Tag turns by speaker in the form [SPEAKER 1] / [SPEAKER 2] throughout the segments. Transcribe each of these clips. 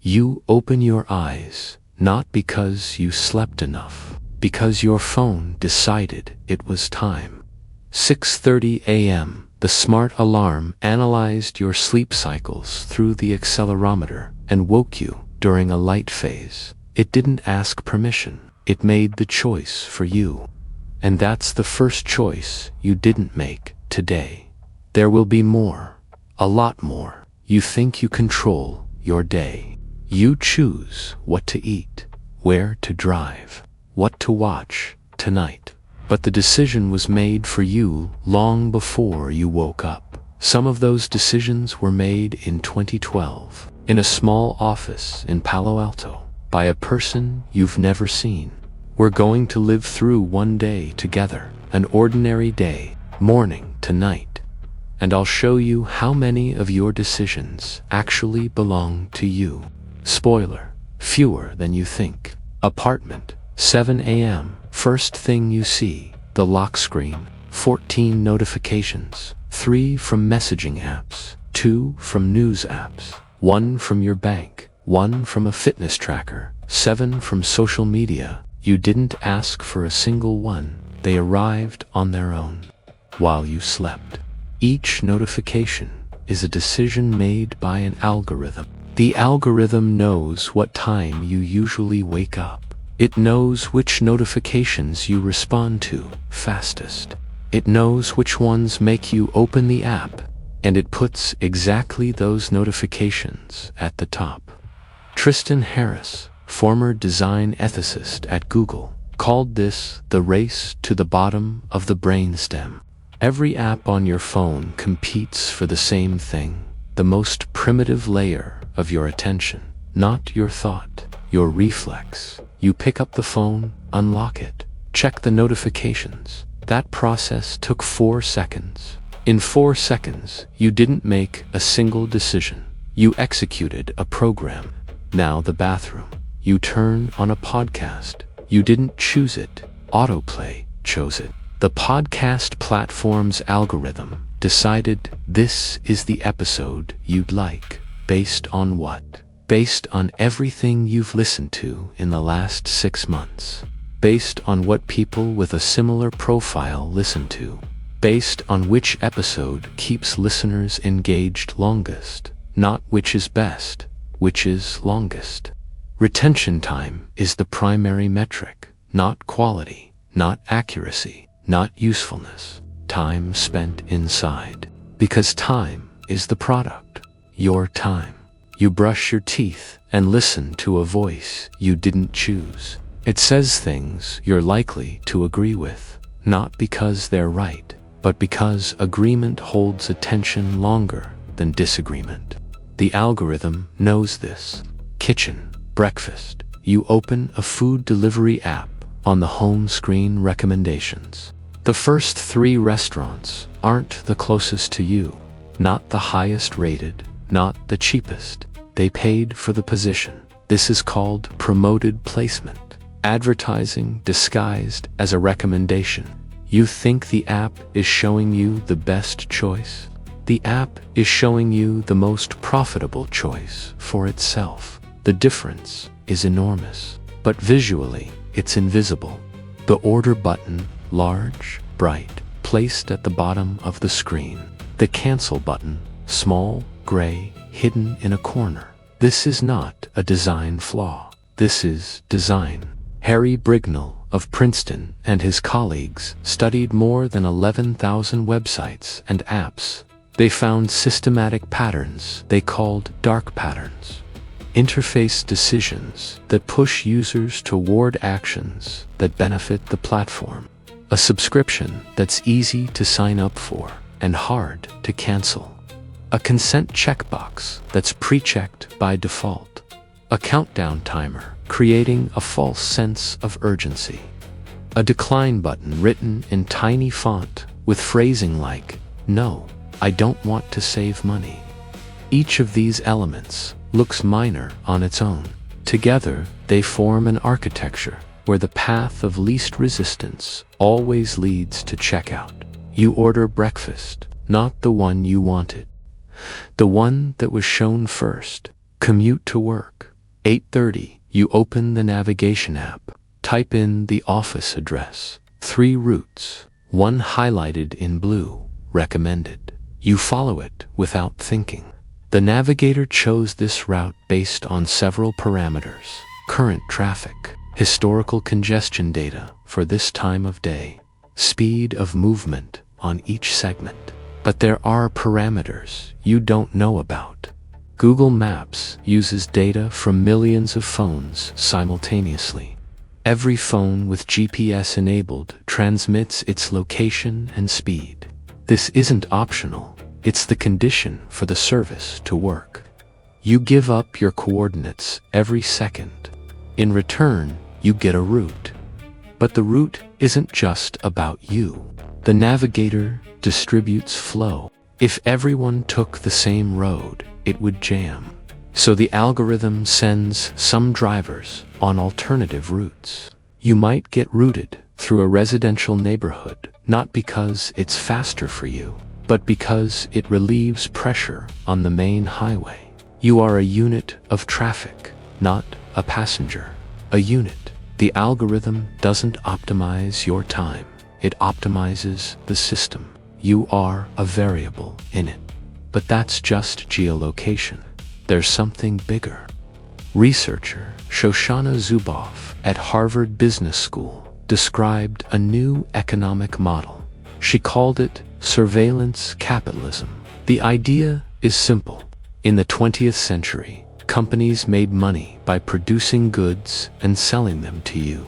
[SPEAKER 1] You open your eyes, not because you slept enough, because your phone decided it was time. 6:30 a.m. The smart alarm analyzed your sleep cycles through the accelerometer and woke you during a light phase. It didn't ask permission. It made the choice for you. And that's the first choice you didn't make today. There will be more, a lot more. You think you control your day. You choose what to eat, where to drive, what to watch tonight. But the decision was made for you long before you woke up. Some of those decisions were made in 2012, in a small office in Palo Alto, by a person you've never seen. We're going to live through one day together, an ordinary day, morning to night. And I'll show you how many of your decisions actually belong to you. Spoiler, fewer than you think. Apartment, 7 a.m. First thing you see, the lock screen, 14 notifications, 3 from messaging apps, 2 from news apps, 1 from your bank, 1 from a fitness tracker, 7 from social media. You didn't ask for a single one. They arrived on their own while you slept. Each notification is a decision made by an algorithm. The algorithm knows what time you usually wake up. It knows which notifications you respond to fastest. It knows which ones make you open the app, and it puts exactly those notifications at the top. Tristan Harris, former design ethicist at Google, called this the race to the bottom of the brainstem. Every app on your phone competes for the same thing, the most primitive layer of your attention, not your thought, your reflex. You pick up the phone, unlock it, check the notifications. That process took 4 seconds. In 4 seconds, you didn't make a single decision. You executed a program. Now the bathroom. You turn on a podcast. You didn't choose it. Autoplay chose it. The podcast platform's algorithm decided this is the episode you'd like. Based on what? Based on everything you've listened to in the last 6 months. Based on what people with a similar profile listen to. Based on which episode keeps listeners engaged longest. Not which is best, which is longest. Retention time is the primary metric, not quality, not accuracy, not usefulness. Time spent inside. Because time is the product. Your time. You brush your teeth and listen to a voice you didn't choose. It says things you're likely to agree with, not because they're right, but because agreement holds attention longer than disagreement. The algorithm knows this. Kitchen, breakfast. You open a food delivery app on the home screen recommendations. The first 3 restaurants aren't the closest to you, not the highest rated, not the cheapest. They paid for the position. This is called promoted placement. Advertising disguised as a recommendation. You think the app is showing you the best choice? The app is showing you the most profitable choice for itself. The difference is enormous, but visually, it's invisible. The order button, large, bright, placed at the bottom of the screen. The cancel button, small, gray, hidden in a corner. This is not a design flaw. This is design. Harry Brignall of Princeton and his colleagues studied more than 11,000 websites and apps. They found systematic patterns they called dark patterns. Interface decisions that push users toward actions that benefit the platform. A subscription that's easy to sign up for and hard to cancel. A consent checkbox that's pre-checked by default. A countdown timer creating a false sense of urgency. A decline button written in tiny font with phrasing like, "No, I don't want to save money." Each of these elements looks minor on its own. Together, they form an architecture where the path of least resistance always leads to checkout. You order breakfast, not the one you wanted. The one that was shown first. Commute to work. 8:30. You open the navigation app. Type in the office address. 3 routes. One highlighted in blue. Recommended. You follow it without thinking. The navigator chose this route based on several parameters. Current traffic. Historical congestion data for this time of day. Speed of movement on each segment. But there are parameters you don't know about. Google Maps uses data from millions of phones simultaneously. Every phone with GPS enabled transmits its location and speed. This isn't optional, it's the condition for the service to work. You give up your coordinates every second. In return, you get a route. But the route isn't just about you. The navigator distributes flow. If everyone took the same road, it would jam. So the algorithm sends some drivers on alternative routes. You might get routed through a residential neighborhood, not because it's faster for you, but because it relieves pressure on the main highway. You are a unit of traffic, not a passenger. A unit. The algorithm doesn't optimize your time. It optimizes the system. You are a variable in it. But that's just geolocation. There's something bigger. Researcher Shoshana Zuboff at Harvard Business School described a new economic model. She called it surveillance capitalism. The idea is simple. In the 20th century, companies made money by producing goods and selling them to you.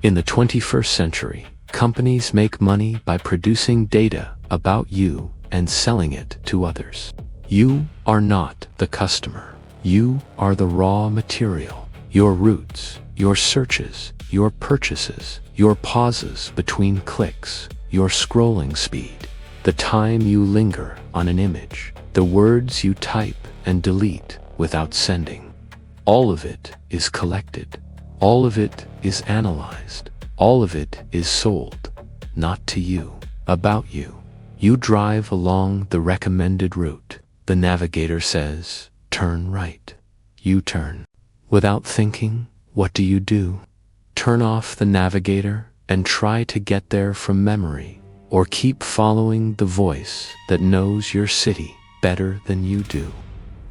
[SPEAKER 1] In the 21st century, companies make money by producing data about you and selling it to others. You are not the customer. You are the raw material. Your routes, your searches, your purchases, your pauses between clicks, your scrolling speed, the time you linger on an image, the words you type and delete without sending. All of it is collected. All of it is analyzed. All of it is sold. Not to you, about you. You drive along the recommended route. The navigator says, turn right. You turn. Without thinking, what do? Turn off the navigator and try to get there from memory, or keep following the voice that knows your city better than you do.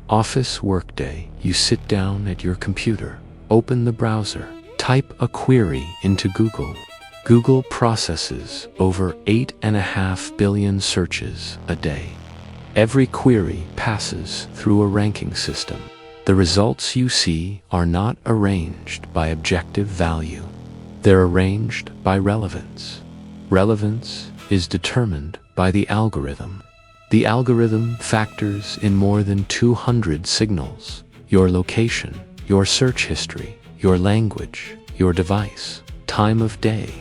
[SPEAKER 1] Office workday, you sit down at your computer, open the browser, type a query into Google. Google processes over 8.5 billion searches a day. Every query passes through a ranking system. The results you see are not arranged by objective value. They're arranged by relevance. Relevance is determined by the algorithm. The algorithm factors in more than 200 signals: your location, your search history, your language, your device, time of day,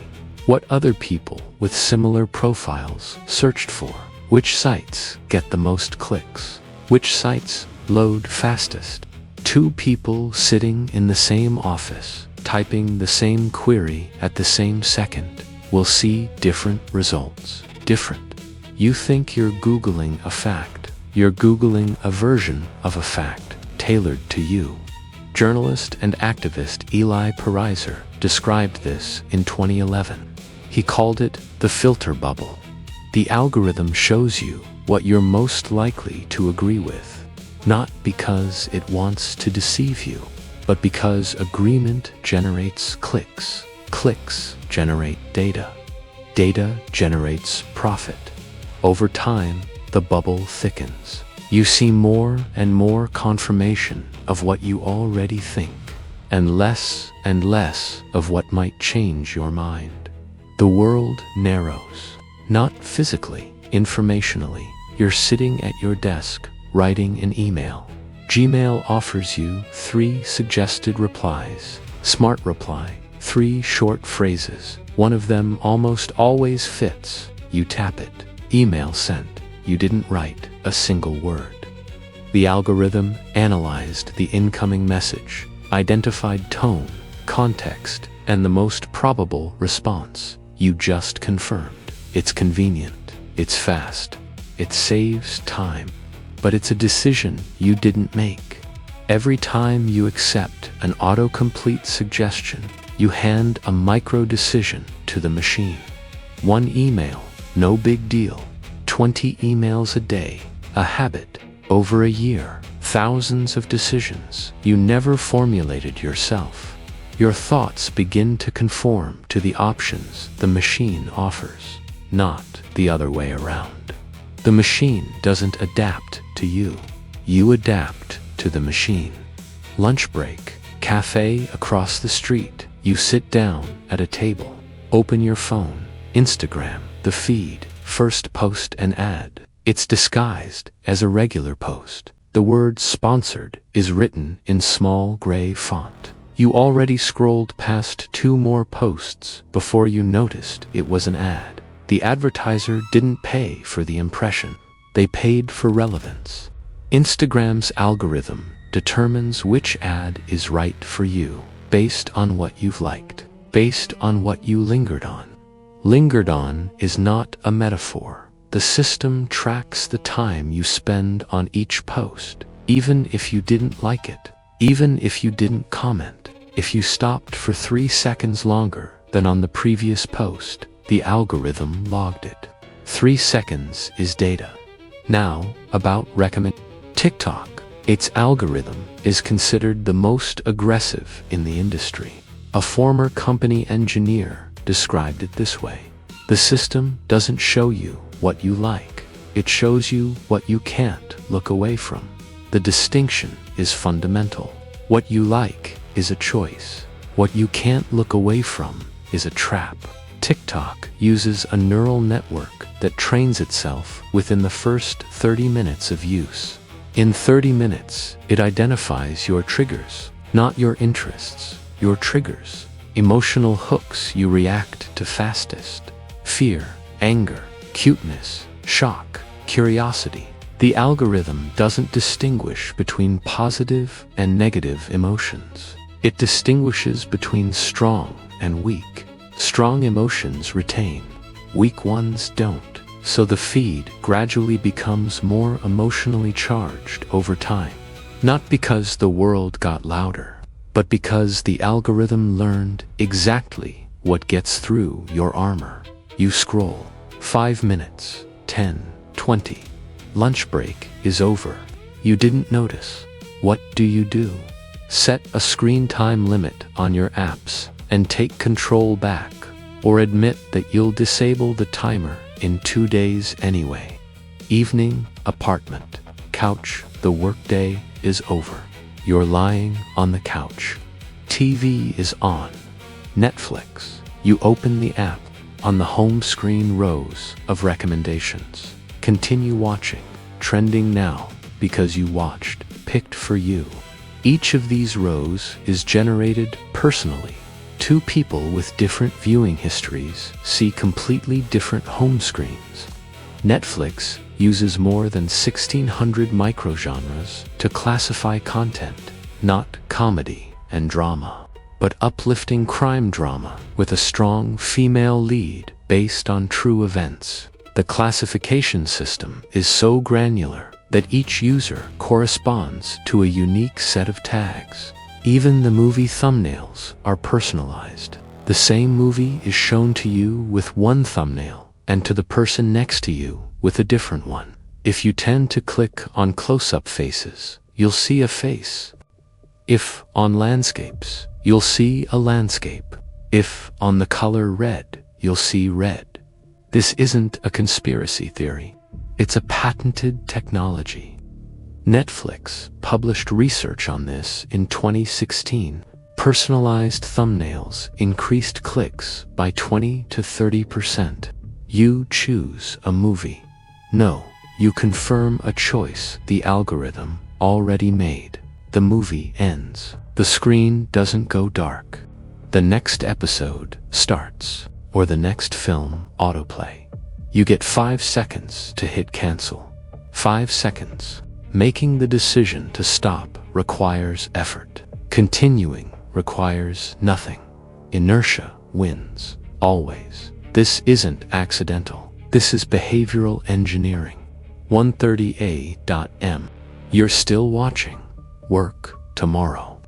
[SPEAKER 1] what other people with similar profiles searched for, which sites get the most clicks, which sites load fastest. 2 people sitting in the same office, typing the same query at the same second, will see different results. Different. You think you're Googling a fact. You're Googling a version of a fact, tailored to you. Journalist and activist Eli Pariser described this in 2011. He called it the filter bubble. The algorithm shows you what you're most likely to agree with, not because it wants to deceive you, but because agreement generates clicks. Clicks generate data. Data generates profit. Over time, the bubble thickens. You see more and more confirmation of what you already think, and less of what might change your mind. The world narrows, not physically, informationally. You're sitting at your desk, writing an email. Gmail offers you 3 suggested replies. Smart reply, 3 short phrases. One of them almost always fits. You tap it. Email sent. You didn't write a single word. The algorithm analyzed the incoming message, identified tone, context, and the most probable response. You just confirmed. It's convenient. It's fast. It saves time. but it's a decision you didn't make. Every time you accept an autocomplete suggestion, you hand a micro-decision to the machine. One email, no big deal. 20 emails a day, a habit. Over a year, thousands of decisions you never formulated yourself. Your thoughts begin to conform to the options the machine offers, not the other way around. The machine doesn't adapt to you. You adapt to the machine. Lunch break, cafe across the street. You sit down at a table. Open your phone, Instagram, the feed, first post an ad. It's disguised as a regular post. The word sponsored is written in small gray font. You already scrolled past 2 more posts before you noticed it was an ad. The advertiser didn't pay for the impression. They paid for relevance. Instagram's algorithm determines which ad is right for you based on what you've liked, based on what you lingered on. Lingered on is not a metaphor. The system tracks the time you spend on each post, even if you didn't like it, even if you didn't comment. If you stopped for 3 seconds longer than on the previous post, the algorithm logged it. 3 seconds is data. Now, about TikTok. Its algorithm is considered the most aggressive in the industry. A former company engineer described it this way: the system doesn't show you what you like, it shows you what you can't look away from. The distinction is fundamental. What you like is a choice. What you can't look away from is a trap. TikTok uses a neural network that trains itself within the first 30 minutes of use. In 30 minutes, it identifies your triggers, not your interests, your triggers, emotional hooks you react to fastest: fear, anger, cuteness, shock, curiosity. The algorithm doesn't distinguish between positive and negative emotions. It distinguishes between strong and weak. Strong emotions retain, weak ones don't. So the feed gradually becomes more emotionally charged over time. Not because the world got louder, but because the algorithm learned exactly what gets through your armor. You scroll. 5 minutes, 10, 20. Lunch break is over. You didn't notice. What do? Set a screen time limit on your apps and take control back, or admit that you'll disable the timer in 2 days anyway. Evening, apartment, couch. The workday is over. You're lying on the couch. TV is on. Netflix. You open the app. On the home screen, rows of recommendations. Continue watching. Trending now because you watched. Picked for you. Each of these rows is generated personally. 2 people with different viewing histories see completely different home screens. Netflix uses more than 1,600 microgenres to classify content, not comedy and drama, but uplifting crime drama with a strong female lead based on true events. The classification system is so granular that each user corresponds to a unique set of tags. Even the movie thumbnails are personalized. The same movie is shown to you with one thumbnail and to the person next to you with a different one. If you tend to click on close-up faces, you'll see a face. If on landscapes, you'll see a landscape. If on the color red, you'll see red. This isn't a conspiracy theory. It's a patented technology. Netflix published research on this in 2016. Personalized thumbnails increased clicks by 20 to 30%. You choose a movie. No, you confirm a choice the algorithm already made. The movie ends. The screen doesn't go dark. The next episode starts, or the next film autoplay. You get 5 seconds to hit cancel. 5 seconds. Making the decision to stop requires effort. Continuing requires nothing. Inertia wins, always. This isn't accidental. This is behavioral engineering. 1:30 a.m. You're still watching. Work tomorrow.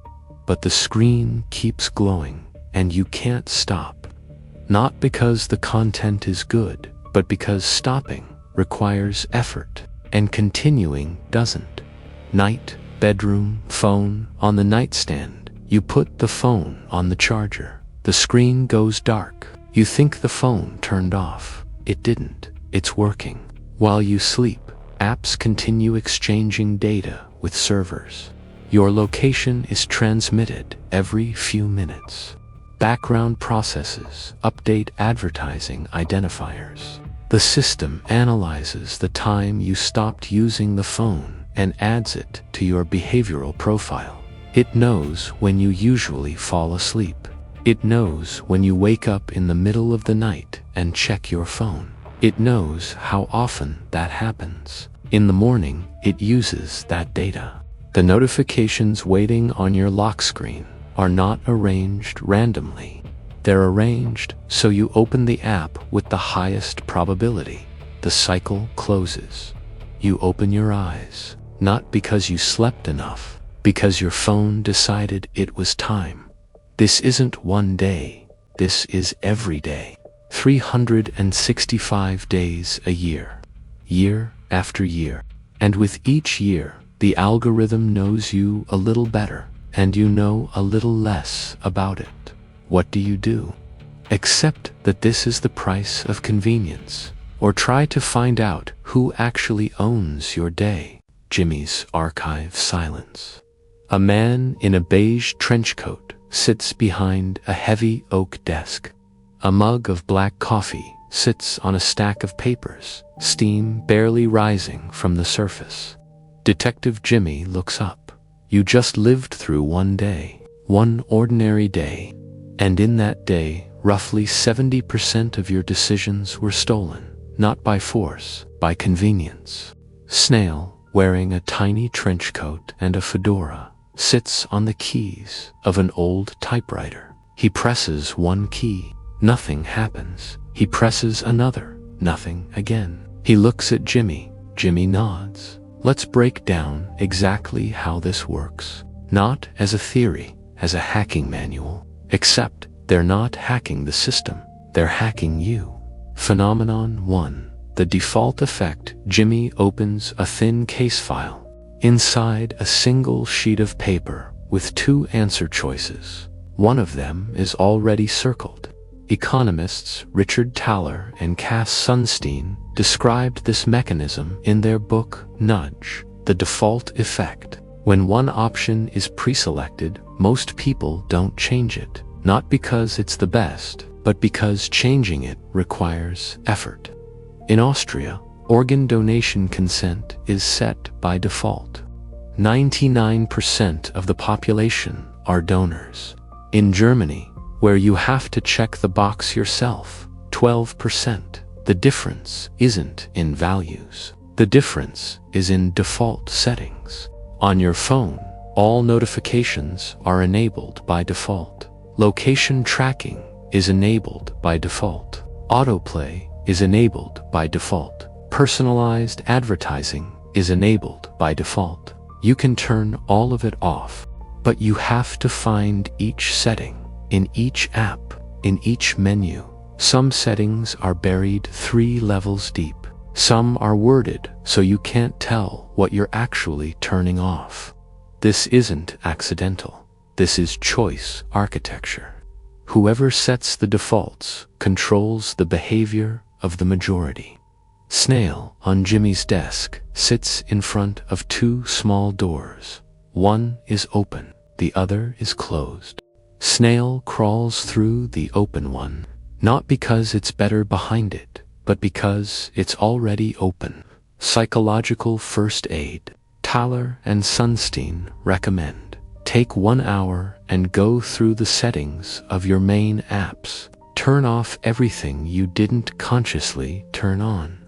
[SPEAKER 1] But the screen keeps glowing, and you can't stop. Not because the content is good, but because stopping requires effort, and continuing doesn't. Night, bedroom, phone, on the nightstand. You put the phone on the charger. The screen goes dark. You think the phone turned off. It didn't. It's working. While you sleep, apps continue exchanging data with servers. Your location is transmitted every few minutes. Background processes update advertising identifiers. The system analyzes the time you stopped using the phone and adds it to your behavioral profile. It knows when you usually fall asleep. It knows when you wake up in the middle of the night and check your phone. It knows how often that happens. In the morning, it uses that data. The notifications waiting on your lock screen are not arranged randomly. They're arranged so you open the app with the highest probability. The cycle closes. You open your eyes, not because you slept enough, because your phone decided it was time. This isn't one day. This is every day. 365 days a year. Year after year. And with each year, the algorithm knows you a little better, and you know a little less about it. What do? Accept that this is the price of convenience, or try to find out who actually owns your day. Jimmy's archive silence. A man in a beige trench coat sits behind a heavy oak desk. A mug of black coffee sits on a stack of papers, steam barely rising from the surface. Detective Jimmy looks up. You just lived through one day, one ordinary day, and in that day, roughly 70% of your decisions were stolen, not by force, by convenience. Snail, wearing a tiny trench coat and a fedora, sits on the keys of an old typewriter. He presses one key. Nothing happens. He presses another. Nothing again. He looks at Jimmy. Jimmy nods. Let's break down exactly how this works. Not as a theory, as a hacking manual. Except they're not hacking the system. They're hacking you. Phenomenon 1. The default effect. Jimmy opens a thin case file. Inside a single sheet of paper with 2 answer choices. One of them is already circled. Economists Richard Thaler and Cass Sunstein described this mechanism in their book Nudge, the default effect. When one option is pre-selected, most people don't change it, not because it's the best, but because changing it requires effort. In Austria, organ donation consent is set by default. 99% of the population are donors. In Germany, where you have to check the box yourself, 12%. The difference isn't in values. The difference is in default settings. On your phone, all notifications are enabled by default. Location tracking is enabled by default. Autoplay is enabled by default. Personalized advertising is enabled by default. You can turn all of it off, but you have to find each setting. In each app, in each menu, some settings are buried 3 levels deep. Some are worded so you can't tell what you're actually turning off. This isn't accidental. This is choice architecture. Whoever sets the defaults controls the behavior of the majority. Snail, on Jimmy's desk, sits in front of 2 small doors. One is open, the other is closed. Snail crawls through the open one, not because it's better behind it, but because it's already open. Psychological first aid. Thaler and Sunstein recommend. Take 1 hour and go through the settings of your main apps. Turn off everything you didn't consciously turn on.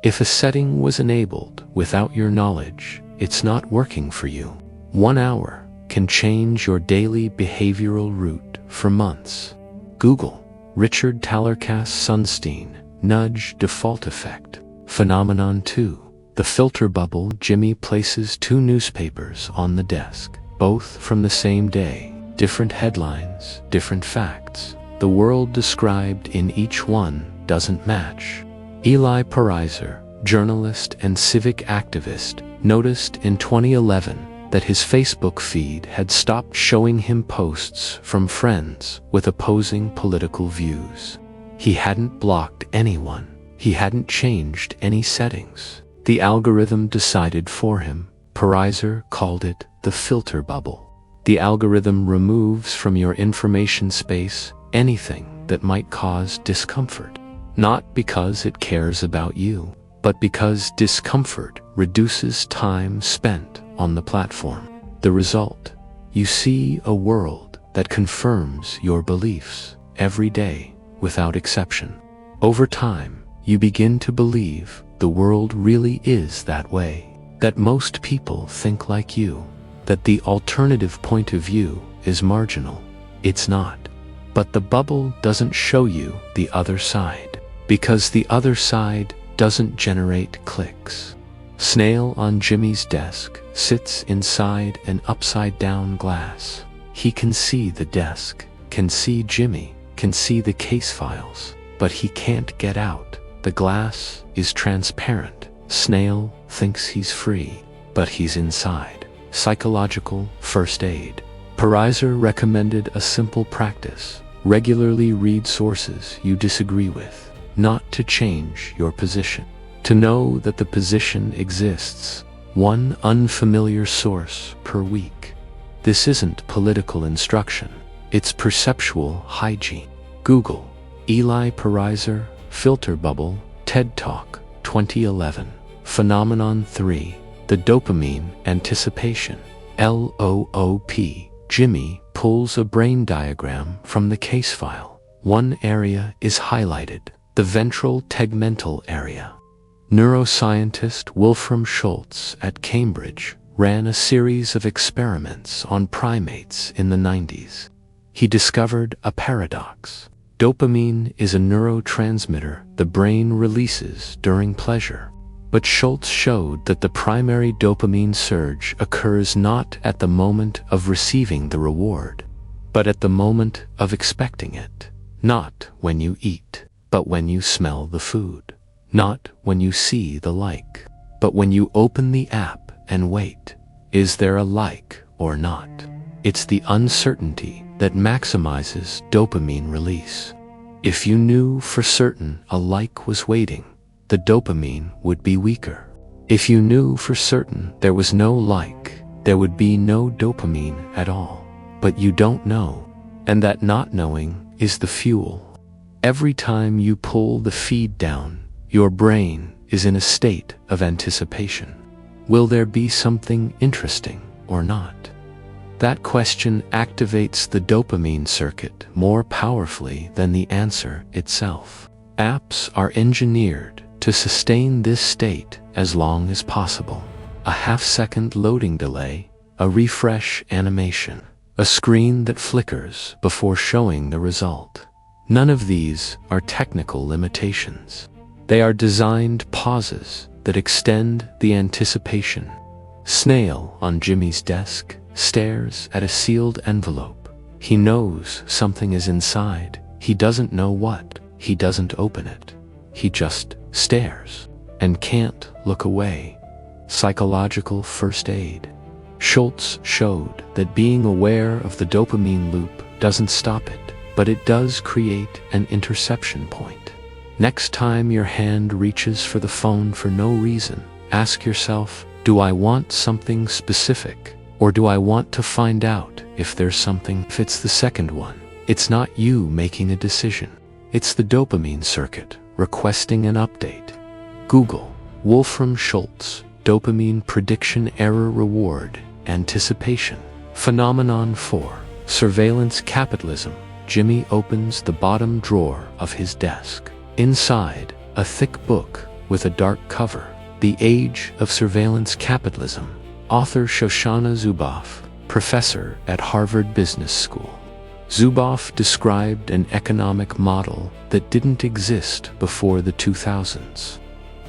[SPEAKER 1] If a setting was enabled without your knowledge, it's not working for you. 1 hour can change your daily behavioral route for months. Google Richard Thaler, Cass Sunstein, Nudge default effect. Phenomenon 2. The filter bubble. Jimmy places two newspapers on the desk, both from the same day. Different headlines, different facts. The world described in each one doesn't match. Eli Pariser, journalist and civic activist, noticed in 2011 that his Facebook feed had stopped showing him posts from friends with opposing political views. He hadn't blocked anyone. He hadn't changed any settings. The algorithm decided for him. Pariser called it the filter bubble. The algorithm removes from your information space anything that might cause discomfort, not because it cares about you, but because discomfort reduces time spent on the platform. The result: you see a world that confirms your beliefs every day without exception. Over time, you begin to believe the world really is that way, that most people think like you, that the alternative point of view is marginal. It's not. But the bubble doesn't show you the other side, because the other side doesn't generate clicks. Snail on Jimmy's desk sits inside an upside-down glass. He can see the desk, can see Jimmy, can see the case files, but he can't get out. The glass is transparent. Snail thinks he's free, but he's inside. Psychological first aid. Pariser recommended a simple practice. Regularly read sources you disagree with, not to change your position. To know that the position exists, one unfamiliar source per week. This isn't political instruction, it's perceptual hygiene. Google, Eli Pariser, Filter Bubble, TED Talk, 2011. Phenomenon 3, the Dopamine Anticipation, LOOP. Jimmy pulls a brain diagram from the case file. One area is highlighted, the ventral tegmental area. Neuroscientist Wolfram Schultz at Cambridge ran a series of experiments on primates in the 90s. He discovered a paradox. Dopamine is a neurotransmitter the brain releases during pleasure. But Schultz showed that the primary dopamine surge occurs not at the moment of receiving the reward, but at the moment of expecting it. Not when you eat, but when you smell the food. Not when you see the like, but when you open the app and wait. Is there a like or not? It's the uncertainty that maximizes dopamine release. If you knew for certain a like was waiting, the dopamine would be weaker. If you knew for certain there was no like, there would be no dopamine at all. But you don't know, and that not knowing is the fuel. Every time you pull the feed down, your brain is in a state of anticipation. Will there be something interesting or not? That question activates the dopamine circuit more powerfully than the answer itself. Apps are engineered to sustain this state as long as possible. A half-second loading delay, a refresh animation, a screen that flickers before showing the result. None of these are technical limitations. They are designed pauses that extend the anticipation. Snail on Jimmy's desk stares at a sealed envelope. He knows something is inside. He doesn't know what. He doesn't open it. He just stares and can't look away. Psychological first aid. Schultz showed that being aware of the dopamine loop doesn't stop it, but it does create an interception point. Next time your hand reaches for the phone for no reason, ask yourself, do I want something specific, or do I want to find out if there's something fits the second one? It's not you making a decision. It's the dopamine circuit requesting an update. Google, Wolfram Schultz, Dopamine Prediction Error Reward, Anticipation. Phenomenon 4, Surveillance Capitalism. Jimmy opens the bottom drawer of his desk. Inside, a thick book with a dark cover. The Age of Surveillance Capitalism. Author Shoshana Zuboff, professor at Harvard Business School. Zuboff described an economic model that didn't exist before the 2000s.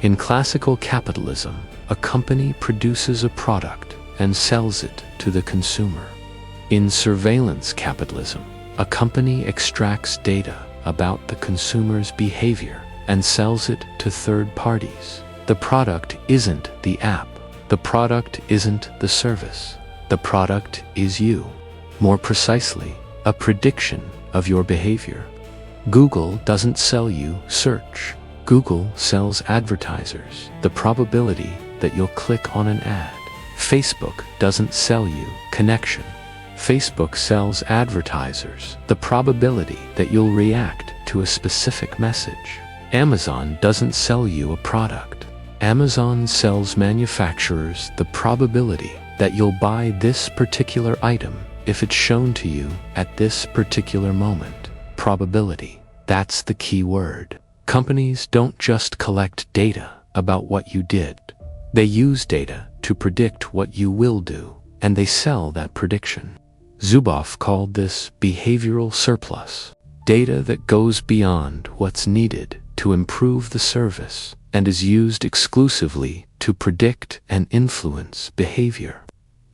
[SPEAKER 1] In classical capitalism, a company produces a product and sells it to the consumer. In surveillance capitalism, a company extracts data about the consumer's behavior and sells it to third parties. The product isn't the app. The product isn't the service. The product is you. More precisely, a prediction of your behavior. Google doesn't sell you search. Google sells advertisers the probability that you'll click on an ad. Facebook doesn't sell you connection. Facebook sells advertisers the probability that you'll react to a specific message. Amazon doesn't sell you a product. Amazon sells manufacturers the probability that you'll buy this particular item if it's shown to you at this particular moment. Probability. That's the key word. Companies don't just collect data about what you did. They use data to predict what you will do, and they sell that prediction. Zuboff called this behavioral surplus, data that goes beyond what's needed to improve the service and is used exclusively to predict and influence behavior.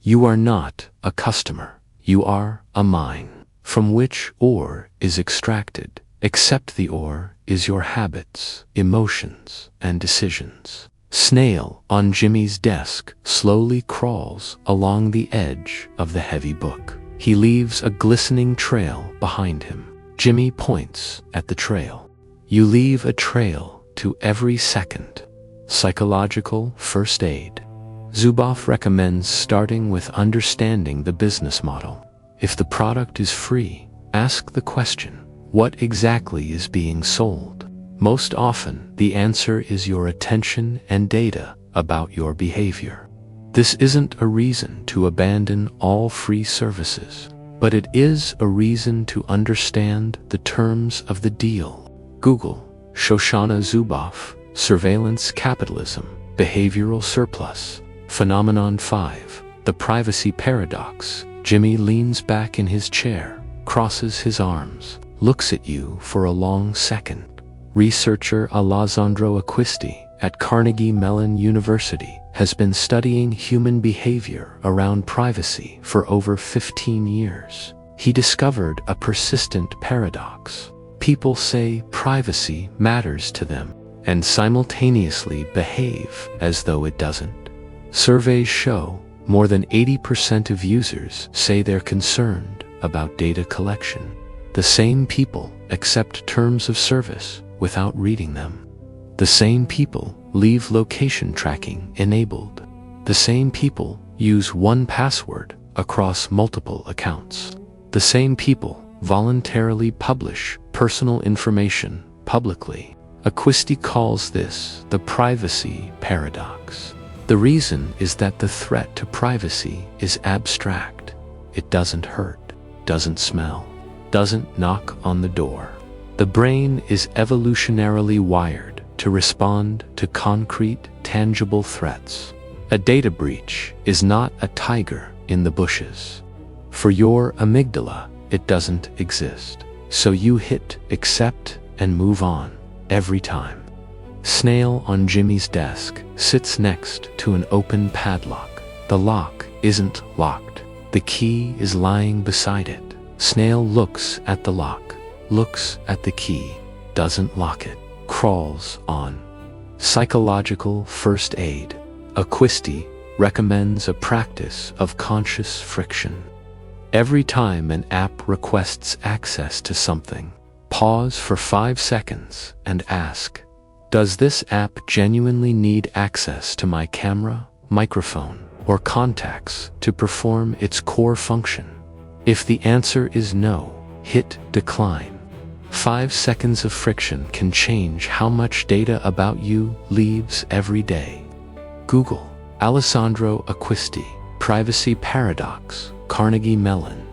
[SPEAKER 1] You are not a customer. You are a mine, from which ore is extracted, except the ore is your habits, emotions, and decisions. Snail on Jimmy's desk slowly crawls along the edge of the heavy book. He leaves a glistening trail behind him. Jimmy points at the trail. You leave a trail to every second. Psychological first aid. Zuboff recommends starting with understanding the business model. If the product is free, ask the question, what exactly is being sold? Most often, the answer is your attention and data about your behavior. This isn't a reason to abandon all free services, but it is a reason to understand the terms of the deal. Google, Shoshana Zuboff, Surveillance Capitalism, Behavioral Surplus. Phenomenon 5, The Privacy Paradox. Jimmy leans back in his chair, crosses his arms, looks at you for a long second. Researcher Alessandro Acquisti at Carnegie Mellon University has been studying human behavior around privacy for over 15 years. He discovered a persistent paradox. People say privacy matters to them and simultaneously behave as though it doesn't. Surveys show more than 80% of users say they're concerned about data collection. The same people accept terms of service without reading them. The same people leave location tracking enabled. The same people use one password across multiple accounts. The same people voluntarily publish personal information publicly. Acquisti calls this the privacy paradox. The reason is that the threat to privacy is abstract. It doesn't hurt, doesn't smell, doesn't knock on the door. The brain is evolutionarily wired to respond to concrete, tangible threats. A data breach is not a tiger in the bushes. For your amygdala, it doesn't exist. So you hit accept and move on every time. Snail on Jimmy's desk sits next to an open padlock. The lock isn't locked. The key is lying beside it. Snail looks at the lock, looks at the key, doesn't lock it, crawls on. Psychological first aid. Acquisti recommends a practice of conscious friction. Every time an app requests access to something, pause for 5 seconds and ask, does this app genuinely need access to my camera, microphone, or contacts to perform its core function? If the answer is no, hit decline. 5 seconds of friction can change how much data about you leaves every day. Google, Alessandro Acquisti, Privacy Paradox, Carnegie Mellon.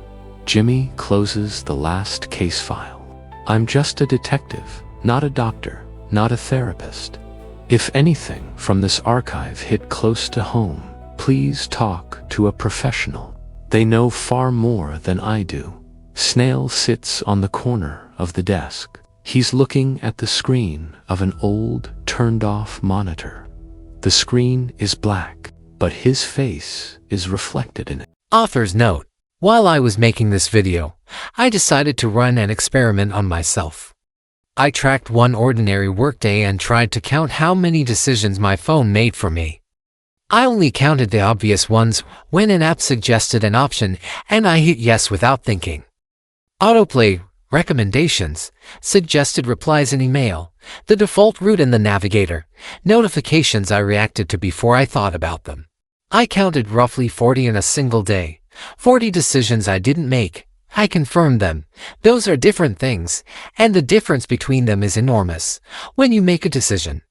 [SPEAKER 1] Jimmy closes the last case file. I'm just a detective, not a doctor, not a therapist. If anything from this archive hit close to home, please talk to a professional. They know far more than I do. Snail sits on the corner of the desk. He's looking at the screen of an old, turned-off monitor. The screen is black, but his face is reflected in it.
[SPEAKER 2] Author's note: while I was making this video, I decided to run an experiment on myself. I tracked one ordinary workday and tried to count how many decisions my phone made for me. I only counted the obvious ones when an app suggested an option and I hit yes without thinking. Autoplay, recommendations, suggested replies in email, the default route in the navigator, notifications I reacted to before I thought about them. I counted roughly 40 in a single day. 40 decisions I didn't make. I confirmed them. Those are different things, and the difference between them is enormous. When you make a decision,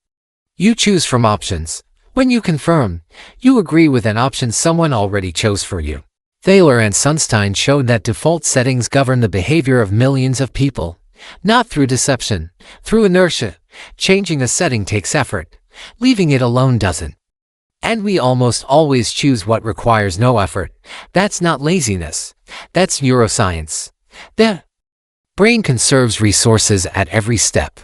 [SPEAKER 2] you choose from options. When you confirm, you agree with an option someone already chose for you. Thaler and Sunstein showed that default settings govern the behavior of millions of people, not through deception, through inertia. Changing a setting takes effort. Leaving it alone doesn't. And we almost always choose what requires no effort. That's not laziness. That's neuroscience. The brain conserves resources at every step.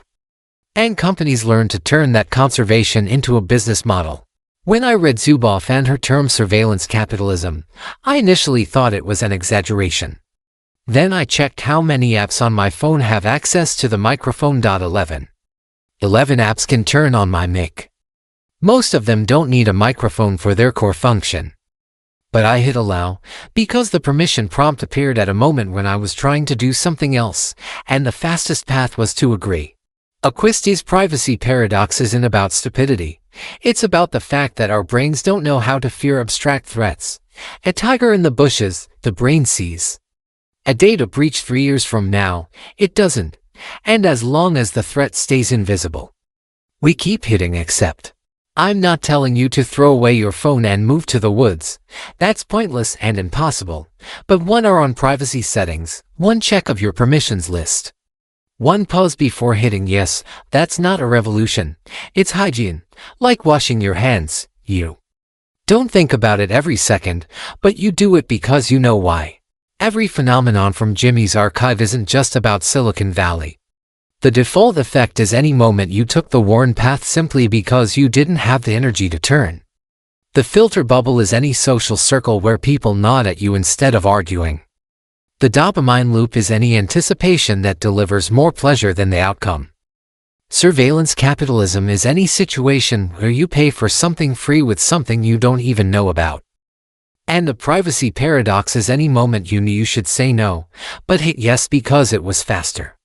[SPEAKER 2] And companies learn to turn that conservation into a business model. When I read Zuboff and her term surveillance capitalism, I initially thought it was an exaggeration. Then I checked how many apps on my phone have access to the microphone. 11 apps can turn on my mic. Most of them don't need a microphone for their core function. But I hit allow because the permission prompt appeared at a moment when I was trying to do something else, and the fastest path was to agree. Acquisti's privacy paradox isn't about stupidity. It's about the fact that our brains don't know how to fear abstract threats. A tiger in the bushes, the brain sees. A data breach 3 years from now, it doesn't. And as long as the threat stays invisible, we keep hitting accept. I'm not telling you to throw away your phone and move to the woods. That's pointless and impossible. But 1 hour on privacy settings, 1 check of your permissions list. 1 pause before hitting yes. That's not a revolution. It's hygiene. Like washing your hands. You don't think about it every second, but you do it because you know why. Every phenomenon from Jimmy's archive isn't just about Silicon Valley. The default effect is any moment you took the worn path simply because you didn't have the energy to turn. The filter bubble is any social circle where people nod at you instead of arguing. The dopamine loop is any anticipation that delivers more pleasure than the outcome. Surveillance capitalism is any situation where you pay for something free with something you don't even know about. And the privacy paradox is any moment you knew you should say no, but hit yes because it was faster.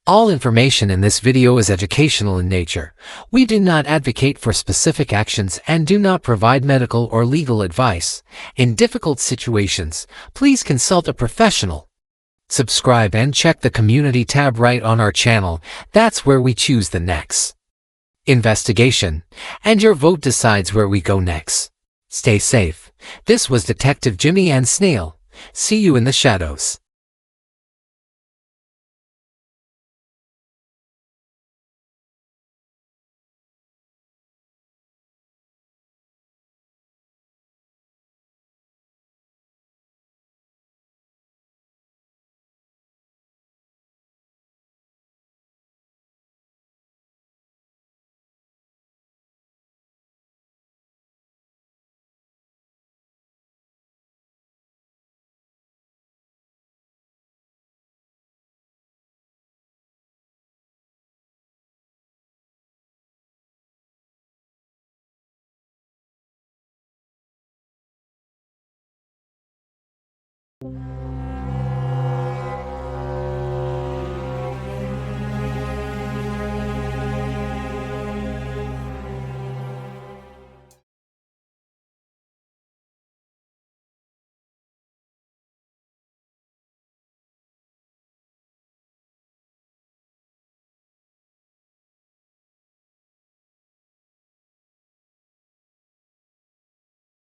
[SPEAKER 2] All information in this video is educational in nature. We do not advocate for specific actions and do not provide medical or legal advice. In difficult situations, please consult a professional. Subscribe and check the community tab right on our channel. That's where we choose the next investigation, and your vote decides where we go next. Stay safe. This was Detective Jimmy Snail. See you in the shadows.